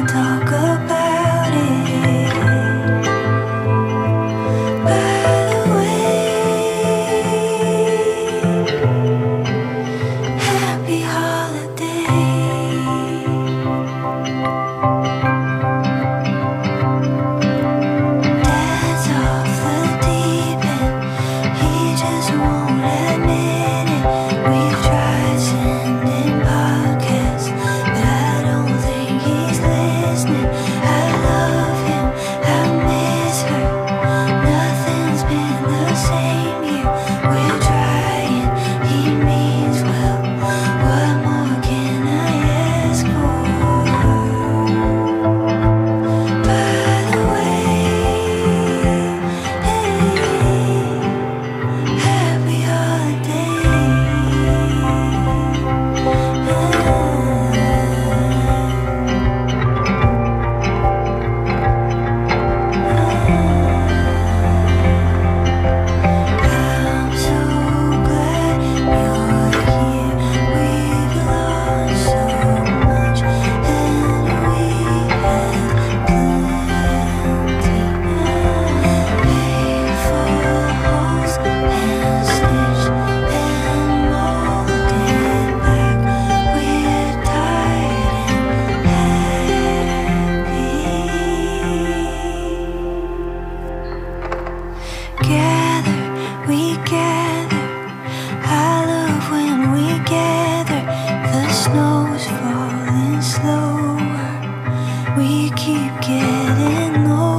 talk about it. By the way, happy holiday. Dad's off the deep end, he just won't admit it. We've tried sending podcasts, but I don't think he's listening. I love him, I miss her. Nothing's been the same here. We're trying, he means well. What more can I ask for? By the way, happy I'm so glad you're here. We've lost so much, and we had plenty. Paid for holes and stitched and molded back. We're tired and happy. Gather, we gather. I love when we gather. The snow's falling slower. We keep getting older.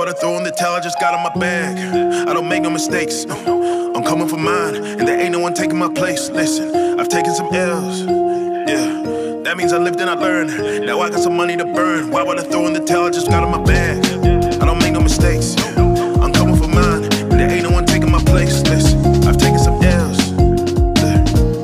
would I throw in the towel I just got in my bag? I don't make no mistakes. I'm coming for mine, and there ain't no one taking my place. Listen, I've taken some L's. Yeah, that means I lived and I learned. Now I got some money to burn. Why would I throw in the towel I just got in my bag? I don't make no mistakes. I'm coming for mine, and there ain't no one taking my place. Listen, I've taken some L's.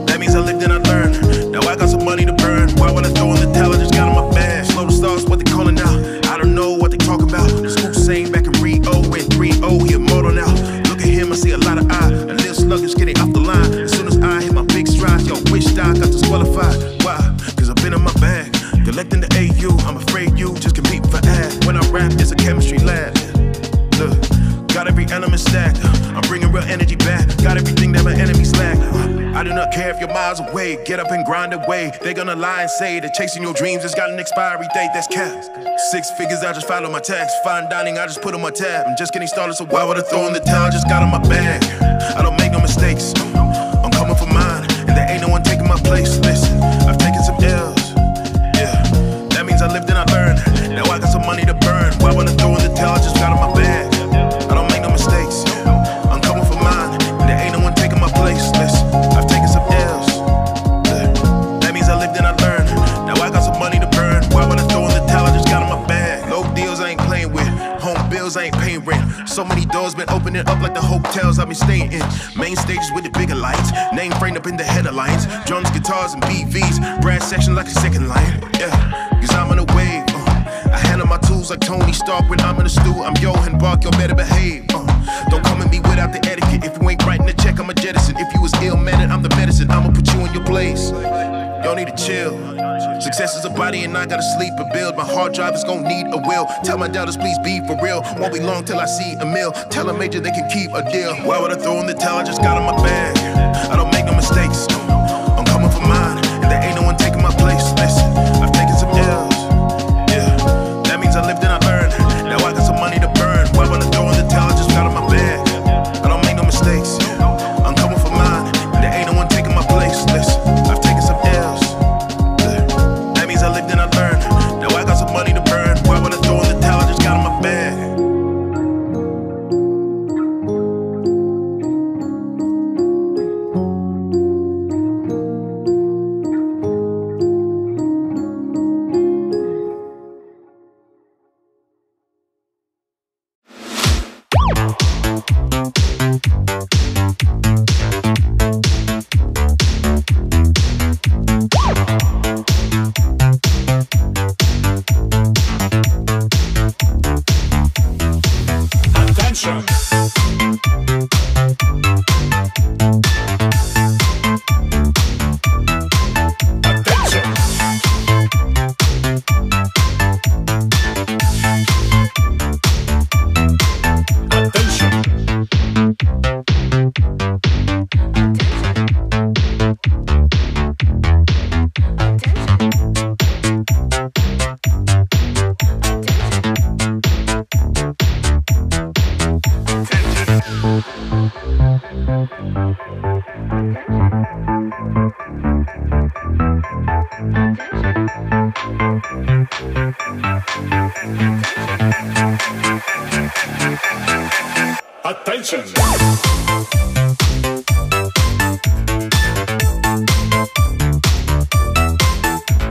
That means I lived and I learned. Now I got some money to burn. Why would I throw in the towel I just got in my bag? Slow the stars, what they calling out? I don't know what they talking about. Scoop saying back in Rio in 3-0, he immortal now. Look at him, I see a lot of eye. A little sluggish getting off the line. As soon as I hit my big stride, yo, wish I got disqualified. Why? Cause I've been in my bag. Collecting the AU, I'm afraid you just compete for ad. When I rap, it's a chemistry lab. Look, got every element stacked. I'm bringing real energy back. Got everything that my enemies lack. I do not care if you're miles away. Get up and grind away. They're gonna lie and say that chasing your dreams has got an expiry date. That's capped. 6 figures, I just filed on my tax. Fine dining, I just put on my tab. I'm just getting started, so why would I throw in the towel? I just got in my bag. I don't make no mistakes. I'm coming for mine, and there ain't no one taking my place. Listen, I've taken some L's. Yeah, that means I lived and I learned. Now I got some money to burn. Why would I throw in the towel? I just got in my bag. I don't make no mistakes. I'm coming for mine, and there ain't no one taking my place. Listen, I've taken some L's. That means I lived and I learned. Now I got some money to burn. Why would I throw in the towel? I just got in my bag. Low deals I ain't playing with. Home bills I ain't paying rent. So many doors been opening up like the hotels I've been staying in. Main stages with the bigger lights. Name framed up in the headlines. Drums, guitars, and BVs. Brass section like a second line. Yeah, cause I'm on a wave. I handle my tools like Tony Stark when I'm in the stew. I'm Johan Bark, you better behave. Don't come at me without the etiquette. If you ain't writing the check, I'm a jettison. If you was ill-mannered, I'm the medicine. I'ma put you in your place. Y'all need to chill. Success is a body and I gotta sleep and build. My hard drive is gonna need a will. Tell my doubters please be for real. Won't be long till I see a meal. Tell a major they can keep a deal. Why would I throw in the towel? I just got in my bag. I don't make no mistakes. I'm coming for mine, and there ain't no one taking my place. Listen, I've taken some L's. Yeah, that means I lived and I learned. Now I got some money to burn. Why would I throw in the towel? I just got in my bag. I don't make no mistakes. I'm coming for mine, and there ain't no one taking my place. Listen, I've taken some L's. That means I lived and I learned. Now I got some money to burn. Why would I throw in the towel? I just got in my bag. Attention! Attention!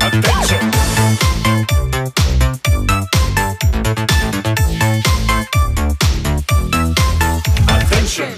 Attention! Attention!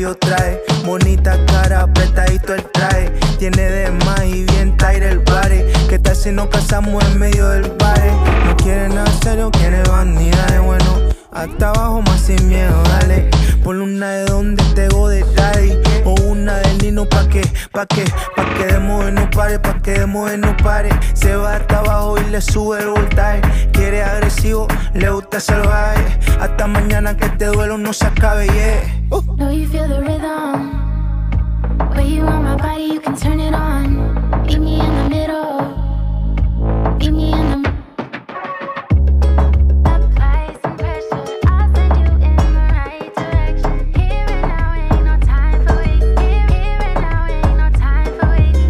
yo trae. Bonita cara, apretadito el traje. Tiene de más y bien tire el body. ¿Qué tal si nos casamos en medio del baile? No quiere nada serio, quiere vanidad. Bueno, hasta abajo más sin miedo, dale. Ponle una de donde te go de daddy. O una del Nino pa' que demos y no pare, pa' que demos y no pare. Se va hasta abajo y le sube el voltaje. Quiere agresivo, le gusta salvaje. Hasta mañana que este duelo no se acabe, yeah. Know you feel the rhythm. Where you want my body, you can turn it on. Meet me in the middle. Meet me in the middle. Apply some pressure, I'll send you in the right direction. Here and now, ain't no time for wasting. Here and now, ain't no time for wasting.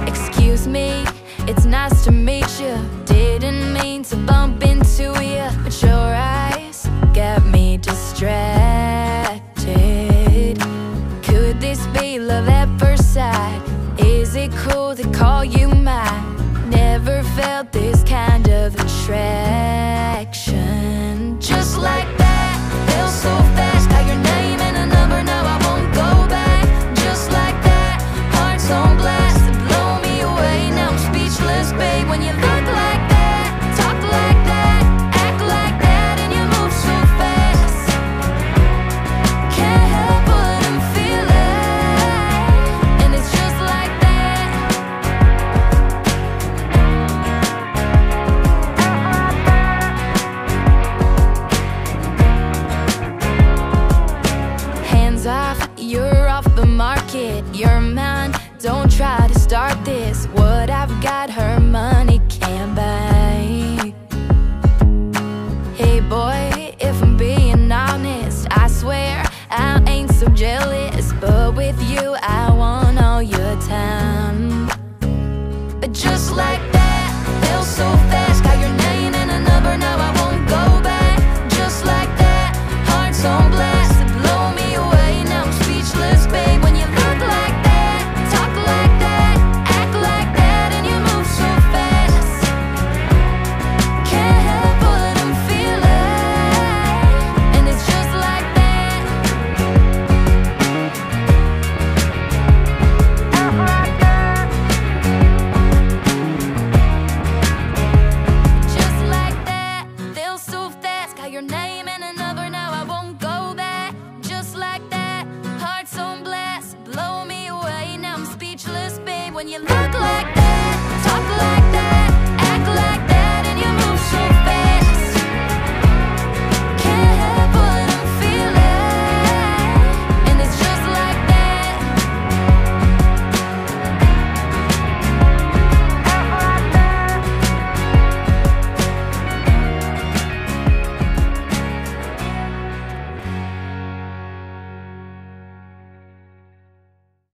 Excuse me, it's nice to meet you. Didn't mean to bump into you, but your eyes got me distracted. Could this be love at first sight? Is it cool to call you mine? Never felt this kind of attraction. Just like that, felt so fast. Got your name and a number, now I won't go back. Just like that, hearts on blast. Blow me away, now I'm speechless, babe. When you look like that, talk like that, act like that, and you move so fast. Can't help what I'm feeling, and it's just like that. Hands off, you're off the market. You're mine, don't try to start this. What I've got, her money can't buy. Hey boy, if I'm being honest, I swear I ain't so jealous. But with you, I want all your time. Just like that.